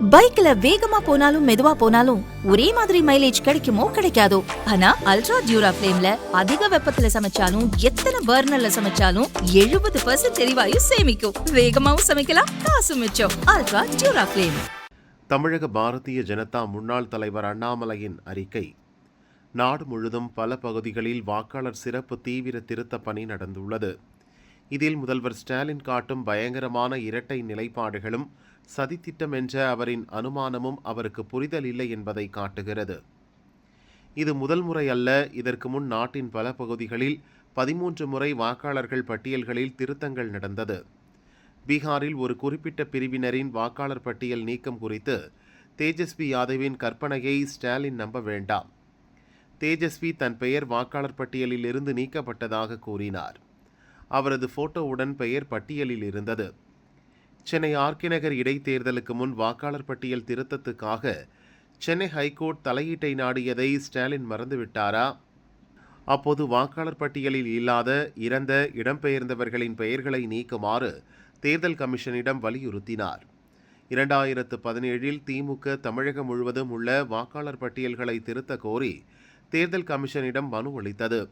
பைக்ல வேகமா போனாலும் மெதுவா போனாலும் ஒரே மாதிரி மைலேஜ் கிடைக்குமோ கிடைக்காதோ. ஆனா அல்ட்ரா டியூரா ஃபிளேம்ல அதிக வெப்பத்துல சமைச்சாலும் எத்தனை பர்னர்ல சமைச்சாலும் 70% எரிவாயு சேமிக்கும். வேகமாவும் சமைக்கலாம், காசு மிச்சம். Ultra டியூரா flame. தமிழக பாரதிய ஜனதா முன்னாள் தலைவர் அண்ணாமலையின் அறிக்கை. நாடு முழுதும் பல பகுதிகளில் வாக்காளர் சிறப்பு தீவிர திருத்த பணி நடந்துள்ளது. இதில் முதல்வர் ஸ்டாலின் காட்டும் பயங்கரமான இரட்டை நிலைப்பாடுகளும் சதித்திட்டம் என்ற அவரின் அனுமானமும் அவருக்கு புரிதல் இல்லை என்பதை காட்டுகிறது. இது முதல் முறை அல்ல. இதற்கு முன் நாட்டின் பல பகுதிகளில் 13 முறை வாக்காளர்கள் பட்டியல்களில் திருத்தங்கள் நடந்தது. பீகாரில் ஒரு குறிப்பிட்ட பிரிவினரின் வாக்காளர் பட்டியல் நீக்கம் குறித்து தேஜஸ்வி யாதவின் கற்பனையை ஸ்டாலின் நம்ப வேண்டாம். தேஜஸ்வி தன் பெயர் வாக்காளர் பட்டியலில் இருந்து நீக்கப்பட்டதாக கூறினார். அவரது போட்டோவுடன் பெயர் பட்டியலில் இருந்தது. சென்னை ஆர்கே நகர் இடைத்தேர்தலுக்கு முன் வாக்காளர் பட்டியல் திருத்தத்துக்காக சென்னை ஹைகோர்ட் தலையீட்டை நாடியதை ஸ்டாலின் மறந்துவிட்டாரா? அப்போது வாக்காளர் பட்டியலில் இல்லாத இறந்த இடம்பெயர்ந்தவர்களின் பெயர்களை நீக்குமாறு தேர்தல் கமிஷனிடம் வலியுறுத்தினார். 2017 திமுக தமிழகம் முழுவதும் உள்ள வாக்காளர் பட்டியல்களை திருத்த கோரி தேர்தல் கமிஷனிடம் மனு அளித்தது.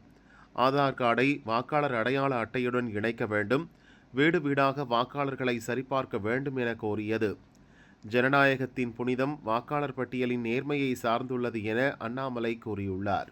ஆதார் கார்டை வாக்காளர் அடையாள அட்டையுடன் இணைக்க வேண்டும், வீடு வீடாக வாக்காளர்களை சரிபார்க்க வேண்டும் என கோரியது. ஜனநாயகத்தின் புனிதம் வாக்காளர் பட்டியலின் நேர்மையை சார்ந்துள்ளது என அண்ணாமலை கூறியுள்ளார்.